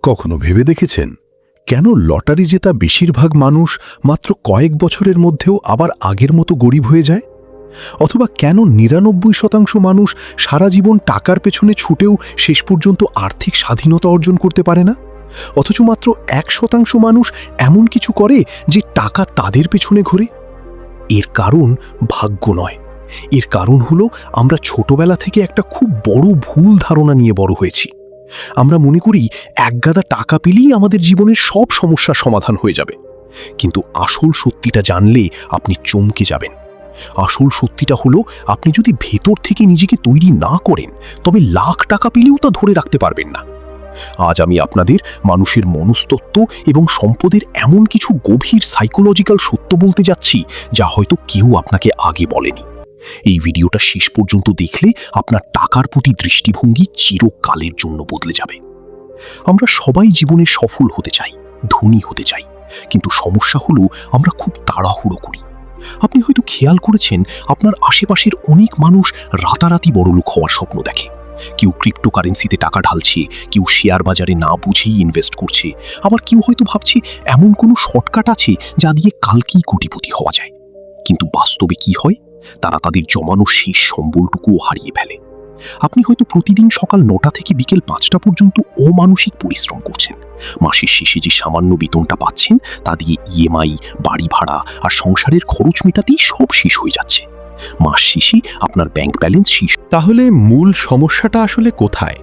কখনো ভেবে দেখেছেন কেন লটারি জেতা বেশিরভাগ মানুষ মাত্র কয়েক বছরের মধ্যেও আবার আগের মতো গরিব হয়ে যায়? অথবা কেন ৯৯% মানুষ সারা জীবন টাকার পেছনে ছুটেও শেষ পর্যন্ত আর্থিক স্বাধীনতা অর্জন করতে পারে না, অথচ মাত্র ১% মানুষ এমন কিছু করে যে টাকা তাদের পেছনে ঘোরে? এর কারণ ভাগ্য নয়, এর কারণ হলো আমরা ছোটবেলা থেকে একটা খুব বড় ভুল ধারণা নিয়ে বড় হয়েছি। আমরা মনে করি একগাদা টাকা পেলেই আমাদের জীবনের সব সমস্যার সমাধান হয়ে যাবে। কিন্তু আসল সত্যিটা জানলে আপনি চমকে যাবেন। আসল সত্যিটা হলো, আপনি যদি ভেতর থেকে নিজেকে তৈরি না করেন তবে লাখ টাকা পেলেও তা ধরে রাখতে পারবেন না। আজ আমি আপনাদের মানুষের মনস্তত্ত্ব এবং সম্পদের এমন কিছু গভীর সাইকোলজিক্যাল সত্য বলতে যাচ্ছি যা হয়তো কেউ আপনাকে আগে বলেনি। এই ভিডিওটা শেষ পর্যন্ত দেখলে আপনার টাকার প্রতি দৃষ্টিভঙ্গি চিরকালের জন্য বদলে যাবে। আমরা সবাই জীবনে সফল হতে চাই, ধনী হতে চাই, কিন্তু সমস্যা হলো আমরা খুব তাড়াহুড়ো করি। আপনি হয়তো খেয়াল করেছেন আপনার আশেপাশের অনেক মানুষ রাতারাতি বড়লোক হওয়ার স্বপ্ন দেখে। কেউ ক্রিপ্টোকারেন্সিতে টাকা ঢালছে, কেউ শেয়ার বাজারে না বুঝেই ইনভেস্ট করছে, আবার কেউ হয়তো ভাবছে এমন কোনো শর্টকাট আছে যা দিয়ে কালকেই কোটিপতি হওয়া যায়। কিন্তু বাস্তবে কি হয়? তারা তাদের জমানো শেষ সম্বলটুকুও হারিয়ে ফেলে। আপনি হয়তো প্রতিদিন সকাল ৯টা থেকে বিকেল ৫টা পর্যন্ত অমানসিক পরিশ্রম করছেন। মাসের শেষে যে সামান্য বেতনটা পাচ্ছেন তা দিয়ে ইএমআই, বাড়ি ভাড়া আর সংসারের খরচ মেটাতেই সব শেষ হয়ে যাচ্ছে। মাস শেষে আপনার ব্যাংক ব্যালেন্স শেষ। তাহলে মূল সমস্যাটা আসলে কোথায়?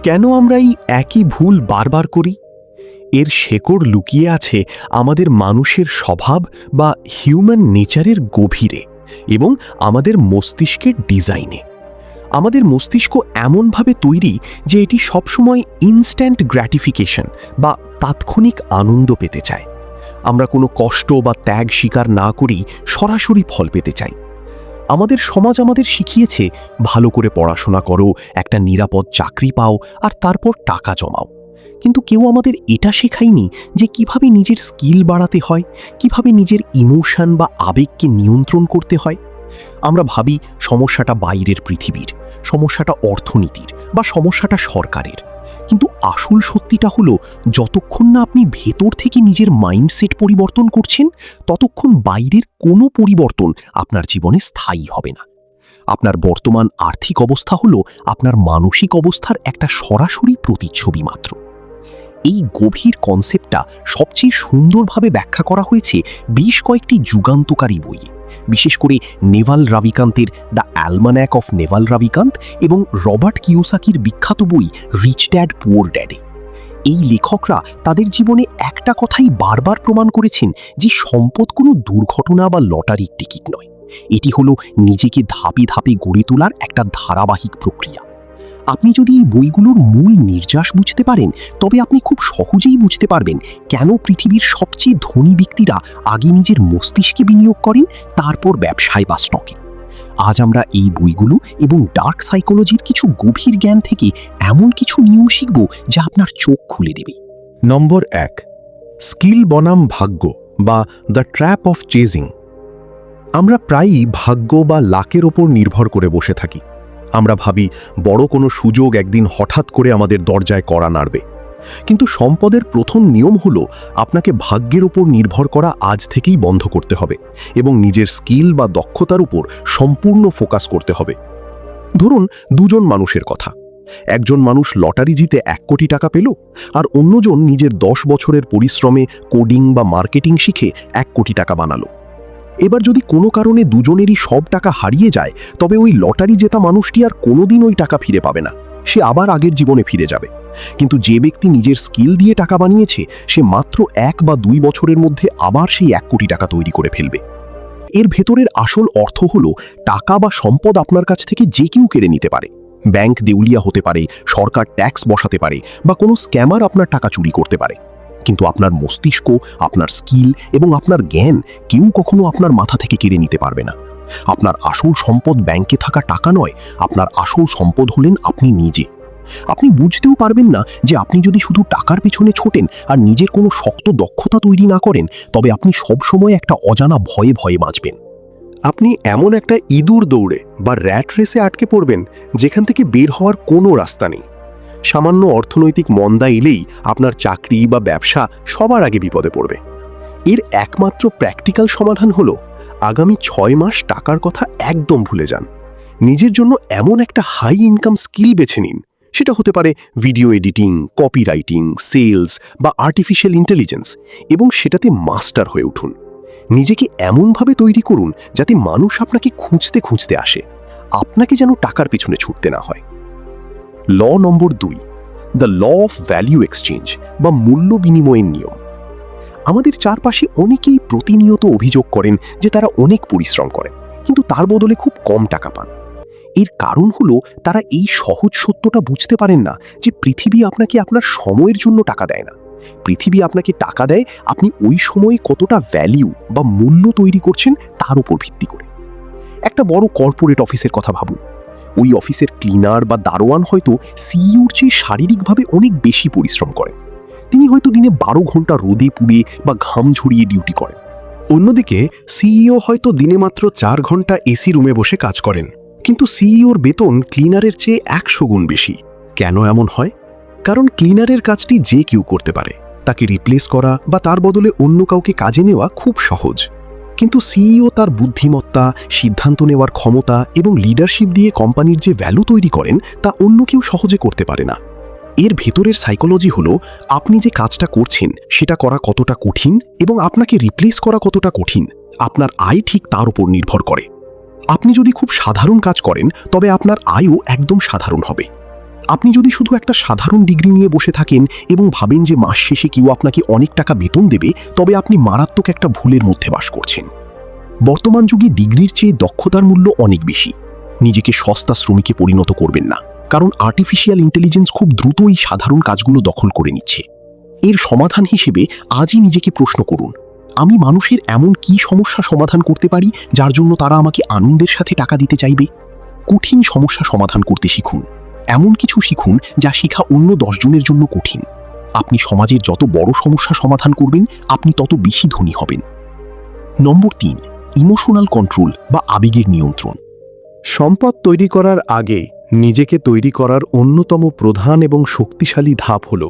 কেন আমরা এই একই ভুল বারবার করি? এর শেকড় লুকিয়ে আছে আমাদের মানুষের স্বভাব বা হিউম্যান নেচারের গভীরে এবং আমাদের মস্তিষ্কের ডিজাইনে। আমাদের মস্তিষ্ক এমনভাবে তৈরি যে এটি সবসময় ইনস্ট্যান্ট গ্র্যাটিফিকেশন বা তাৎক্ষণিক আনন্দ পেতে চায়। আমরা কোনো কষ্ট বা ত্যাগ স্বীকার না করেই সরাসরি ফল পেতে চাই। আমাদের সমাজ আমাদের শিখিয়েছে ভালো করে পড়াশোনা করো, একটা নিরাপদ চাকরি পাও আর তারপর টাকা জমাও। কিন্তু কেউ আমাদের এটা শেখায়নি যে কিভাবে নিজের স্কিল বাড়াতে হয়, কিভাবে নিজের ইমোশন বা আবেগকে নিয়ন্ত্রণ করতে হয়। আমরা ভাবি সমস্যাটা বাইরের পৃথিবীর, সমস্যাটা অর্থনীতির বা সমস্যাটা সরকারের। কিন্তু আসল সত্যিটা হলো, যতক্ষণ না আপনি ভেতর থেকে নিজের মাইন্ডসেট পরিবর্তন করছেন ততক্ষণ বাইরের কোনো পরিবর্তন আপনার জীবনে স্থায়ী হবে না। আপনার বর্তমান আর্থিক অবস্থা হলো আপনার মানসিক অবস্থার একটা সরাসরি প্রতিচ্ছবি মাত্র। এই গভীর কনসেপ্টটা সবচেয়ে সুন্দরভাবে ব্যাখ্যা করা হয়েছে বেশ কয়েকটি যুগান্তকারী বইয়ে, বিশেষ করে নেভাল রাভিকান্তের দ্য অ্যালমান্যাক অফ নেভাল রাভিকান্ত এবং রবার্ট কিওসাকির বিখ্যাত বই রিচ ড্যাড পুয়ার ড্যাডে। এই লেখকরা তাদের জীবনে একটা কথাই বারবার প্রমাণ করেছেন যে সম্পদ কোনো দুর্ঘটনা বা লটারির টিকিট নয়, এটি হলো নিজেকে ধাপে ধাপে গড়ে তোলার একটা ধারাবাহিক প্রক্রিয়া। আপনি যদি এই বইগুলোর মূল নির্যাস বুঝতে পারেন তবে আপনি খুব সহজেই বুঝতে পারবেন কেন পৃথিবীর সবচেয়ে ধনী ব্যক্তিরা আগে নিজের মস্তিষ্কে বিনিয়োগ করেন, তারপর ব্যবসায় বা স্টকে। আজ আমরা এই বইগুলো এবং ডার্ক সাইকোলজির কিছু গভীর জ্ঞান থেকে এমন কিছু নিয়ম শিখব যা আপনার চোখ খুলে দেবে। নম্বর ১, স্কিল বনাম ভাগ্য বা দ্য ট্র্যাপ অফ চেজিং। আমরা প্রায়ই ভাগ্য বা লাকের ওপর নির্ভর করে বসে থাকি। আমরা ভাবি বড় কোনো সুযোগ একদিন হঠাৎ করে আমাদের দরজায় কড়া নাড়বে। কিন্তু সম্পদের প্রথম নিয়ম হলো আপনাকে ভাগ্যের উপর নির্ভর করা আজ থেকেই বন্ধ করতে হবে এবং নিজের স্কিল বা দক্ষতার উপর সম্পূর্ণ ফোকাস করতে হবে। ধরুন দুজন মানুষের কথা। একজন মানুষ লটারি জিতে ১ কোটি টাকা পেল, আর অন্যজন নিজের ১০ বছরের পরিশ্রমে কোডিং বা মার্কেটিং শিখে ১ কোটি টাকা বানালো। এবার যদি কোনো কারণে দুজনেরই সব টাকা হারিয়ে যায় তবে ওই লটারি জেতা মানুষটি আর কোনোদিন ওই টাকা ফিরে পাবে না, সে আবার আগের জীবনে ফিরে যাবে। কিন্তু যে ব্যক্তি নিজের স্কিল দিয়ে টাকা বানিয়েছে সে মাত্র ১ বা ২ বছরের মধ্যে আবার সেই ১ কোটি টাকা তৈরি করে ফেলবে। এর ভেতরের আসল অর্থ হলো, টাকা বা সম্পদ আপনার কাছ থেকে যে কেউ কেড়ে নিতে পারে। ব্যাংক দেউলিয়া হতে পারে, সরকার ট্যাক্স বসাতে পারে বা কোনো স্ক্যামার আপনার টাকা চুরি করতে পারে। কিন্তু আপনার মস্তিষ্ক, আপনার স্কিল এবং আপনার জ্ঞান কেউ কখনো আপনার মাথা থেকে কেড়ে নিতে পারবে না। আপনার আসল সম্পদ ব্যাংকে থাকা টাকা নয়, আপনার আসল সম্পদ হলেন আপনি নিজে। আপনি বুঝতেও পারবেন না যে আপনি যদি শুধু টাকার পেছনে ছোটেন আর নিজের কোনো শক্ত দক্ষতা তৈরি না করেন তবে আপনি সবসময় একটা অজানা ভয়ে ভয়ে বাঁচবেন। আপনি এমন একটা ইঁদুর দৌড়ে বা র্যাট রেসে আটকে পড়বেন যেখান থেকে বের হওয়ার কোনো রাস্তা নেই। সামান্য অর্থনৈতিক মন্দা এলেই আপনার চাকরি বা ব্যবসা সবার আগে বিপদে পড়বে। এর একমাত্র প্র্যাকটিক্যাল সমাধান হলো আগামী 6 মাস টাকার কথা একদম ভুলে যান। নিজের জন্য এমন একটা হাই ইনকাম স্কিল বেছে নিন। সেটা হতে পারে ভিডিও এডিটিং, কপিরাইটিং, সেলস বা আর্টিফিশিয়াল ইন্টেলিজেন্স, এবং সেটাতে মাস্টার হয়ে উঠুন। নিজেকে এমনভাবে তৈরি করুন যাতে মানুষ আপনাকে খুঁজতে খুঁজতে আসে, আপনাকে যেন টাকার পিছনে ছুটতে না হয়। Law number 2, the law of value exchange বা মূল্য বিনিময়ের নিয়ম। আমাদের চারপাশে অনেকেই প্রতিনিয়ত অভিযোগ করেন যে তারা অনেক পরিশ্রম করেন, কিন্তু তার বদলে খুব কম টাকা পান। এর কারণ হলো তারা এই সহজ সত্যটা বুঝতে পারেন না যে পৃথিবী আপনাকে আপনার সময়ের জন্য টাকা দেয় না। পৃথিবী আপনাকে টাকা দেয় আপনি ওই সময়ে কতটা ভ্যালিউ বা মূল্য তৈরি করছেন তার উপর ভিত্তি করে। একটা বড় কর্পোরেট অফিসের কথা ভাবুন। ওই অফিসের ক্লিনার বা দারোয়ান হয়তো সিইওর চেয়ে শারীরিকভাবে অনেক বেশি পরিশ্রম করেন। তিনি হয়তো দিনে 12 ঘন্টা রোদে পুড়ে বা ঘাম ঝরিয়ে ডিউটি করেন। অন্যদিকে সিইও হয়তো দিনে মাত্র 4 ঘন্টা এসি রুমে বসে কাজ করেন, কিন্তু সিইওর বেতন ক্লিনারের চেয়ে 100 গুণ বেশি। কেন এমন হয়? কারণ ক্লিনারের কাজটি যে কেউ করতে পারে, তাকে রিপ্লেস করা বা তার বদলে অন্য কাউকে কাজে নেওয়া খুব সহজ। কিন্তু সিইও তার বুদ্ধিমত্তা, সিদ্ধান্ত নেওয়ার ক্ষমতা এবং লিডারশিপ দিয়ে কোম্পানির যে ভ্যালু তৈরি করেন তা অন্য কেউ সহজে করতে পারে না। এর ভেতরের সাইকোলজি হলো আপনি যে কাজটা করছেন সেটা করা কতটা কঠিন এবং আপনাকে রিপ্লেস করা কতটা কঠিন, আপনার আয় ঠিক তার উপর নির্ভর করে। আপনি যদি খুব সাধারণ কাজ করেন তবে আপনার আয়ও একদম সাধারণ হবে। আপনি যদি শুধু একটা সাধারণ ডিগ্রি নিয়ে বসে থাকেন এবং ভাবেন যে মাস শেষে কেউ আপনাকে অনেক টাকা বেতন দেবে, তবে আপনি মারাত্মক একটা ভুলের মধ্যে বাস করছেন। বর্তমান যুগে ডিগ্রির চেয়ে দক্ষতার মূল্য অনেক বেশি। নিজেকে সস্তা শ্রমিকে পরিণত করবেন না, কারণ আর্টিফিশিয়াল ইন্টেলিজেন্স খুব দ্রুত এই সাধারণ কাজগুলো দখল করে নিচ্ছে। এর সমাধান হিসেবে আজই নিজেকে প্রশ্ন করুন, আমি মানুষের এমন কী সমস্যা সমাধান করতে পারি যার জন্য তারা আমাকে আনন্দের সাথে টাকা দিতে চাইবে? কঠিন সমস্যা সমাধান করতে শিখুন। এমন কিছু শিখুন যা শেখা অন্য 10 জনের জন্য কঠিন। আপনি সমাজের যত বড় সমস্যা সমাধান করবেন, আপনি তত বেশি ধনী হবেন। নম্বর 3, ইমোশনাল কন্ট্রোল বা আবেগের নিয়ন্ত্রণ। সম্পদ তৈরি করার আগে নিজেকে তৈরি করার অন্যতম প্রধান এবং শক্তিশালী ধাপ হল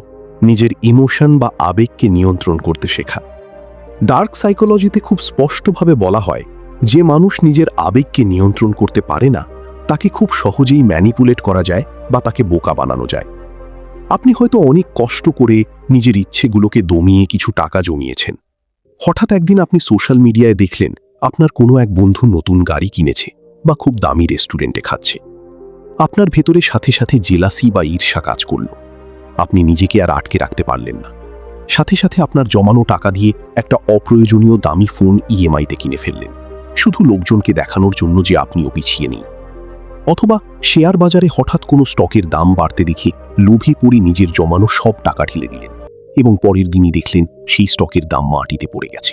নিজের ইমোশন বা আবেগকে নিয়ন্ত্রণ করতে শেখা। ডার্ক সাইকোলজিতে খুব স্পষ্টভাবে বলা হয় যে মানুষ নিজের আবেগকে নিয়ন্ত্রণ করতে পারে না তাকে খুব সহজেই ম্যানিপুলেট করা যায় বা তাকে বোকা বানানো যায়। আপনি হয়তো অনেক কষ্ট করে নিজের ইচ্ছেগুলোকে দমিয়ে কিছু টাকা জমিয়েছেন। হঠাৎ একদিন আপনি সোশ্যাল মিডিয়ায় দেখলেন আপনার কোনো এক বন্ধু নতুন গাড়ি কিনেছে বা খুব দামি রেস্টুরেন্টে খাচ্ছে। আপনার ভেতরে সাথে সাথে জেলাসি বা ঈর্ষা কাজ করল। আপনি নিজেকে আর আটকে রাখতে পারলেন না। সাথে সাথে আপনার জমানো টাকা দিয়ে একটা অপ্রয়োজনীয় দামি ফোন ইএমআইতে কিনে ফেললেন, শুধু লোকজনকে দেখানোর জন্য যে আপনিও পিছিয়ে নেই। অথবা শেয়ার বাজারে হঠাৎ কোনো স্টকের দাম বাড়তে দেখে লোভে পড়ে নিজের জমানো সব টাকা ঢেলে দিলেন এবং পরের দিনই দেখলেন সেই স্টকের দাম মাটিতে পড়ে গেছে।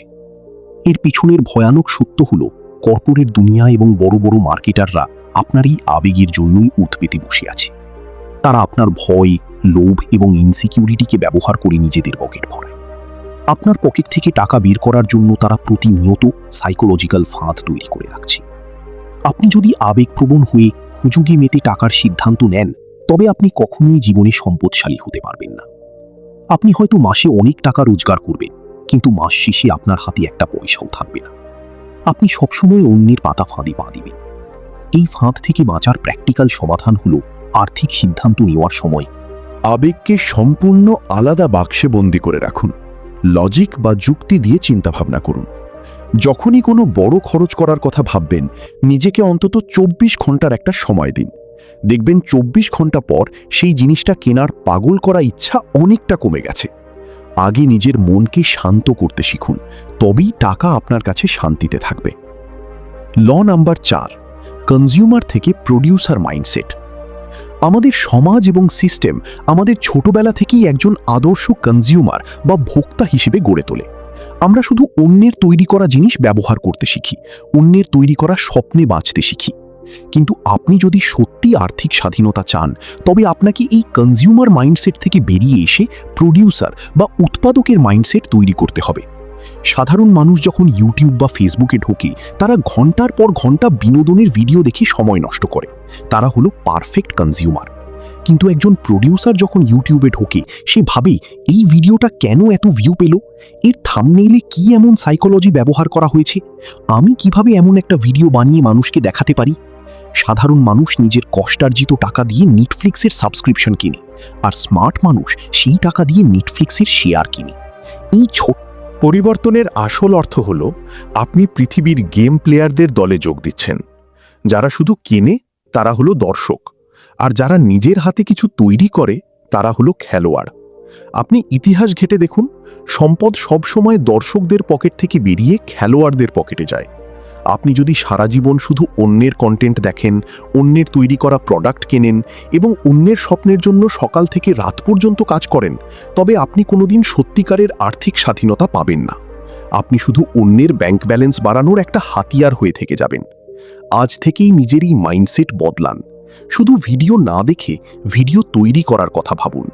এর পিছনের ভয়ানক সত্য হল কর্পোরেট দুনিয়া এবং বড় বড় মার্কেটাররা আপনার এই আবেগের জন্যই উৎ পেতে বসে আছে। তারা আপনার ভয়, লোভ এবং ইনসিকিউরিটিকে ব্যবহার করে নিজেদের পকেট ভরায়। আপনার পকেট থেকে টাকা বের করার জন্য তারা প্রতিনিয়ত সাইকোলজিক্যাল ফাঁদ তৈরি করে রাখছে। আপনি যদি আবেগপ্রবণ হয়ে হুজুগে মেতে টাকার সিদ্ধান্ত নেন, তবে আপনি কখনোই জীবনে সম্পদশালী হতে পারবেন না। আপনি হয়তো মাসে অনেক টাকা রোজগার করবেন, কিন্তু মাস শেষে আপনার হাতে একটা পয়সাও থাকবে না। আপনি সবসময় অন্যের পাতা ফাঁদে পা দিবেন। এই ফাঁদ থেকে বাঁচার প্র্যাকটিক্যাল সমাধান হল আর্থিক সিদ্ধান্ত নেওয়ার সময় আবেগকে সম্পূর্ণ আলাদা বাক্সে বন্দি করে রাখুন। লজিক বা যুক্তি দিয়ে চিন্তাভাবনা করুন। যখনই কোনো বড় খরচ করার কথা ভাববেন, নিজেকে অন্তত 24 ঘন্টার একটা সময় দিন। দেখবেন 24 ঘন্টা পর সেই জিনিসটা কেনার পাগল করা ইচ্ছা অনেকটা কমে গেছে। আগে নিজের মনকে শান্ত করতে শিখুন, তবেই টাকা আপনার কাছে শান্তিতে থাকবে। ল নাম্বার 4, কনজিউমার থেকে প্রোডিউসার মাইন্ডসেট। আমাদের সমাজ এবং সিস্টেম আমাদের ছোটবেলা থেকেই একজন আদর্শ কনজিউমার বা ভোক্তা হিসেবে গড়ে তোলে। আমরা শুধু অন্যের তৈরি করা জিনিস ব্যবহার করতে শিখি, অন্যের তৈরি করা স্বপ্নে বাঁচতে শিখি। কিন্তু আপনি যদি সত্যি আর্থিক স্বাধীনতা চান, তবে আপনাকে এই কনজিউমার মাইন্ডসেট থেকে বেরিয়ে এসে প্রোডিউসার বা উৎপাদকের মাইন্ডসেট তৈরি করতে হবে। সাধারণ মানুষ যখন ইউটিউব বা ফেসবুকে ঢোকে, তারা ঘন্টার পর ঘন্টা বিনোদনের ভিডিও দেখে সময় নষ্ট করে। তারা হলো পারফেক্ট কনজিউমার। কিন্তু একজন প্রোডিউসার যখন ইউটিউবে ঢোকে সে ভাবে এই ভিডিওটা কেন এত ভিউ পেল, এর থাম্বনেইলে কি এমন সাইকোলজি ব্যবহার করা হয়েছে, আমি কিভাবে এমন একটা ভিডিও বানিয়ে মানুষকে দেখাতে পারি। সাধারণ মানুষ নিজের কষ্টার্জিত টাকা দিয়ে নেটফ্লিক্সের সাবস্ক্রিপশন কিনে, আর স্মার্ট মানুষ সেই টাকা দিয়ে নেটফ্লিক্সের শেয়ার কিনে। এই পরিবর্তনের আসল অর্থ হল আপনি পৃথিবীর গেম প্লেয়ারদের দলে যোগ দিচ্ছেন। যারা শুধু কেনে তারা হলো দর্শক, আর যারা নিজের হাতে কিছু তৈরি করে তারা হলো খেলোয়াড়। আপনি ইতিহাস ঘেঁটে দেখুন, সম্পদ সবসময় দর্শকদের পকেট থেকে বেরিয়ে খেলোয়াড়দের পকেটে যায়। আপনি যদি সারা জীবন শুধু অন্যের কন্টেন্ট দেখেন, অন্যের তৈরি করা প্রোডাক্ট কেনেন এবং অন্যের স্বপ্নের জন্য সকাল থেকে রাত পর্যন্ত কাজ করেন, তবে আপনি কোনোদিন সত্যিকারের আর্থিক স্বাধীনতা পাবেন না। আপনি শুধু অন্যের ব্যাংক ব্যালেন্স বাড়ানোর একটা হাতিয়ার হয়ে থেকে যাবেন। আজ থেকেই নিজের এই মাইন্ডসেট বদলান। শুধু ভিডিও না দেখে ভিডিও তৈরি করার কথা ভাবুন।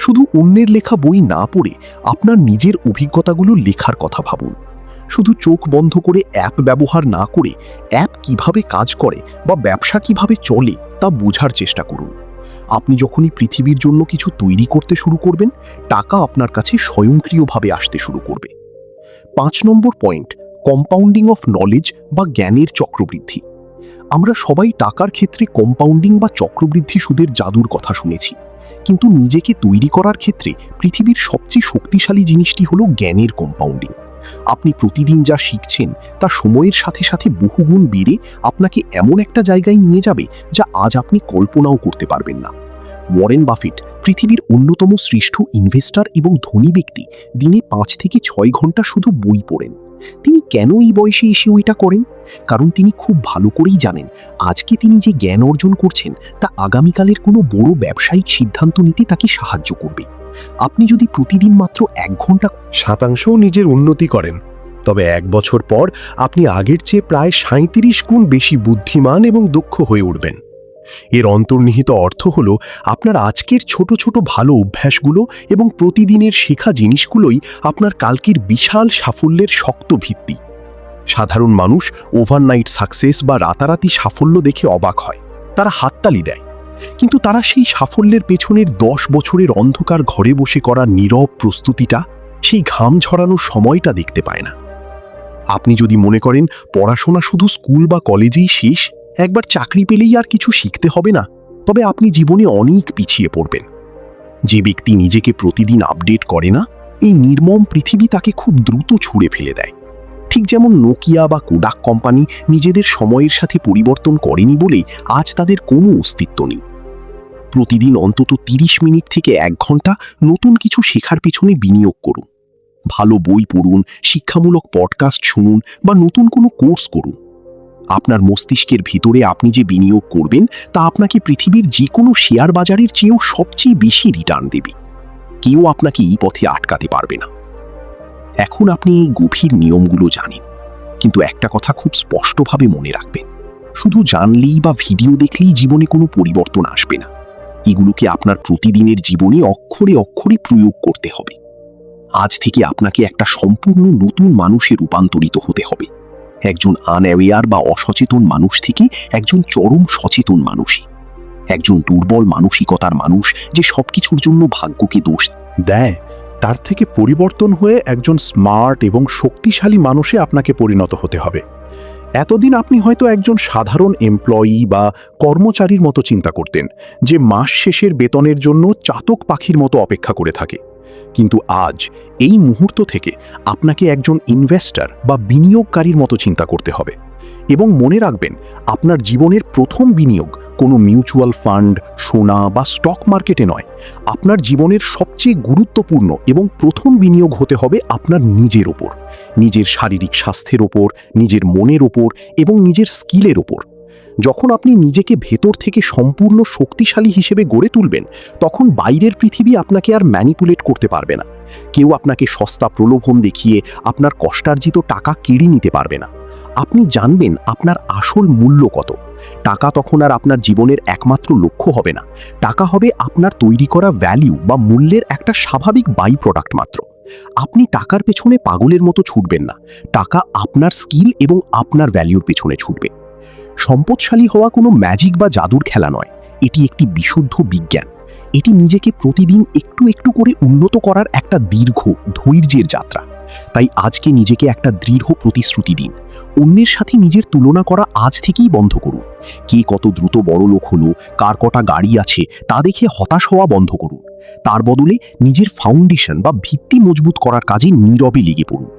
শুধু অন্যের লেখা বই না পড়ে আপনার নিজের অভিজ্ঞতাগুলো লেখার কথা ভাবুন। শুধু চোখ বন্ধ করে অ্যাপ ব্যবহার না করে অ্যাপ কিভাবে কাজ করে বা ব্যবসা কিভাবে চলে তা বোঝার চেষ্টা করুন। আপনি যখনই পৃথিবীর জন্য কিছু তৈরি করতে শুরু করবেন, টাকা আপনার কাছে স্বয়ংক্রিয়ভাবে আসতে শুরু করবে। 5 নম্বর পয়েন্ট, কম্পাউন্ডিং অফ নলেজ বা জ্ঞানের চক্রবৃদ্ধি। আমরা সবাই টাকার ক্ষেত্রে কম্পাউন্ডিং বা চক্রবৃদ্ধি সুদের জাদুর কথা শুনেছি, কিন্তু নিজেকে তৈরি করার ক্ষেত্রে পৃথিবীর সবচেয়ে শক্তিশালী জিনিসটি হলো জ্ঞানের কম্পাউন্ডিং। আপনি প্রতিদিন যা শিখছেন তা সময়ের সাথে সাথে বহুগুণ বেড়ে আপনাকে এমন একটা জায়গায় নিয়ে যাবে যা আজ আপনি কল্পনাও করতে পারবেন না। ওয়ারেন বাফেট, পৃথিবীর অন্যতম শ্রেষ্ঠ ইনভেস্টর এবং ধনী ব্যক্তি, দিনে 5 থেকে 6 ঘন্টা শুধু বই পড়েন। তিনি কেন এই বয়সে এসে ওইটা করেন? কারণ তিনি খুব ভালো করেই জানেন আজকে তিনি যে জ্ঞান অর্জন করছেন তা আগামীকালের কোনো বড় ব্যবসায়িক সিদ্ধান্ত নিতে তাকে সাহায্য করবে। আপনি যদি প্রতিদিন মাত্র 1 ঘন্টা শতাংশও নিজের উন্নতি করেন, তবে 1 বছর পর আপনি আগের চেয়ে প্রায় 37 গুণ বেশি বুদ্ধিমান এবং দক্ষ হয়ে উঠবেন। এর অন্তর্নিহিত অর্থ হল আপনার আজকের ছোট ছোট ভালো অভ্যাসগুলো এবং প্রতিদিনের শেখা জিনিসগুলোই আপনার কালকের বিশাল সাফল্যের শক্ত ভিত্তি। সাধারণ মানুষ ওভারনাইট সাকসেস বা রাতারাতি সাফল্য দেখে অবাক হয়, তারা হাততালি দেয়, কিন্তু তারা সেই সাফল্যের পেছনের 10 বছরের অন্ধকার ঘরে বসে করা নীরব প্রস্তুতিটা, সেই ঘাম ঝরানোর সময়টা দেখতে পায় না। আপনি যদি মনে করেন পড়াশোনা শুধু স্কুল বা কলেজেই শেষ, একবার চাকরি পেলেই আর কিছু শিখতে হবে না, তবে আপনি জীবনে অনেক পিছিয়ে পড়বেন। যে ব্যক্তি নিজেকে প্রতিদিন আপডেট করে না, এই নির্মম পৃথিবী তাকে খুব দ্রুত ছুঁড়ে ফেলে দেয়। ঠিক যেমন নোকিয়া বা কোডাক কোম্পানি নিজেদের সময়ের সাথে পরিবর্তন করেনি বলেই আজ তাদের কোনো অস্তিত্ব নেই। প্রতিদিন অন্তত 30 মিনিট থেকে 1 ঘন্টা নতুন কিছু শেখার পিছনে বিনিয়োগ করুন। ভালো বই পড়ুন, শিক্ষামূলক পডকাস্ট শুনুন বা নতুন কোনো কোর্স করুন। আপনার মস্তিষ্কের ভিতরে আপনি যে বিনিয়োগ করবেন তা আপনাকে পৃথিবীর যে কোনো শেয়ার বাজারের চেয়েও সবচেয়ে বেশি রিটার্ন দেবে। কেউ আপনাকে এই পথে আটকাতে পারবে না। এখন আপনি এই গভীর নিয়মগুলো জানেন, কিন্তু একটা কথা খুব স্পষ্টভাবে মনে রাখবেন, শুধু জানলেই বা ভিডিও দেখলেই জীবনে কোনো পরিবর্তন আসবে না। এগুলোকে আপনার প্রতিদিনের জীবনে অক্ষরে অক্ষরে প্রয়োগ করতে হবে। আজ থেকে আপনাকে একটা সম্পূর্ণ নতুন মানুষে রূপান্তরিত হতে হবে। একজন আনঅ্যাওয়্যার বা অসচেতন মানুষ থেকে একজন চরম সচেতন মানুষই, একজন দুর্বল মানসিকতার মানুষ যে সবকিছুর জন্য ভাগ্যকে দোষ দেয়, তার থেকে পরিবর্তন হয়ে একজন স্মার্ট এবং শক্তিশালী মানুষে আপনাকে পরিণত হতে হবে। এতদিন আপনি হয়তো একজন সাধারণ এমপ্লয়ি বা কর্মচারীর মতো চিন্তা করতেন, যে মাস শেষের বেতনের জন্য চাতক পাখির মতো অপেক্ষা করে থাকে। কিন্তু আজ এই মুহূর্ত থেকে আপনাকে একজন ইনভেস্টর বা বিনিয়োগকারীর মতো চিন্তা করতে হবে। এবং মনে রাখবেন, আপনার জীবনের প্রথম বিনিয়োগ কোনো মিউচুয়াল ফান্ড, সোনা বা স্টক মার্কেটে নয়। আপনার জীবনের সবচেয়ে গুরুত্বপূর্ণ এবং প্রথম বিনিয়োগ হতে হবে আপনার নিজের ওপর, নিজের শারীরিক স্বাস্থ্যের ওপর, নিজের মনের ওপর এবং নিজের স্কিলের ওপর। যখন আপনি নিজেকে ভেতর থেকে সম্পূর্ণ শক্তিশালী হিসেবে গড়ে তুলবেন, তখন বাইরের পৃথিবী আপনাকে আর ম্যানিপুলেট করতে পারবে না। কেউ আপনাকে সস্তা প্রলোভন দেখিয়ে আপনার কষ্টার্জিত টাকা কেড়ে নিতে পারবে না। আপনি জানবেন আপনার আসল মূল্য কত। টাকা তখন আর আপনার জীবনের একমাত্র লক্ষ্য হবে না, টাকা হবে আপনার তৈরি করা ভ্যালু বা মূল্যের একটা স্বাভাবিক বাই প্রোডাক্ট মাত্র। আপনি টাকার পেছনে পাগলের মতো ছুটবেন না, টাকা আপনার স্কিল এবং আপনার ভ্যালুর পেছনে ছুটবে। সম্পদশালী হওয়া কোনো ম্যাজিক বা জাদুর খেলা নয়, এটি একটি বিশুদ্ধ বিজ্ঞান। এটি নিজেকে প্রতিদিন একটু একটু করে উন্নত করার একটা দীর্ঘ ধৈর্যের যাত্রা। তাই আজকে নিজেকে একটা দৃঢ় প্রতিশ্রুতি দিন। অন্যের সাথে নিজের তুলনা করা আজ থেকেই বন্ধ করুন। কে কত দ্রুত বড় লোক হলো, কার কটা গাড়ি আছে তা দেখে হতাশ হওয়া বন্ধ করুন। তার বদলে নিজের ফাউন্ডেশন বা ভিত্তি মজবুত করার কাজে নীরবে লেগে পড়ুন।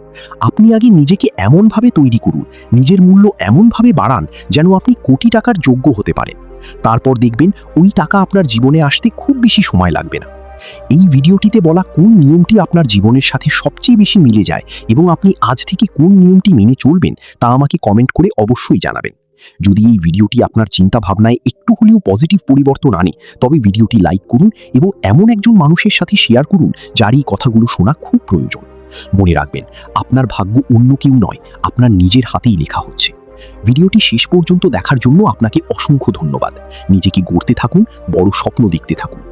আপনি আগে নিজেকে এমনভাবে তৈরি করুন, নিজের মূল্য এমনভাবে বাড়ান যেন আপনি কোটি টাকার যোগ্য হতে পারেন। তারপর দেখবেন ওই টাকা আপনার জীবনে আসতে খুব বেশি সময় লাগবে না। এই ভিডিওটিতে বলা কোন নিয়মটি আপনার জীবনের সাথে সবচেয়ে বেশি মিলে যায় এবং আপনি আজ থেকে কোন নিয়মটি মেনে চলবেন তা আমাকে কমেন্ট করে অবশ্যই জানাবেন। যদি এই ভিডিওটি আপনার চিন্তা ভাবনায় একটু হলেও পজিটিভ পরিবর্তন আনে, তবে ভিডিওটি লাইক করুন এবং এমন একজন মানুষের সাথে শেয়ার করুন যার এই কথাগুলো শোনা খুব প্রয়োজন। মনে রাখবেন, আপনার ভাগ্য অন্য কেউ নয়, আপনার নিজের হাতেই লেখা হচ্ছে। ভিডিওটি শেষ পর্যন্ত দেখার জন্য আপনাকে অসংখ্য ধন্যবাদ। নিজেকে গড়তে থাকুন, বড় স্বপ্ন দেখতে থাকুন।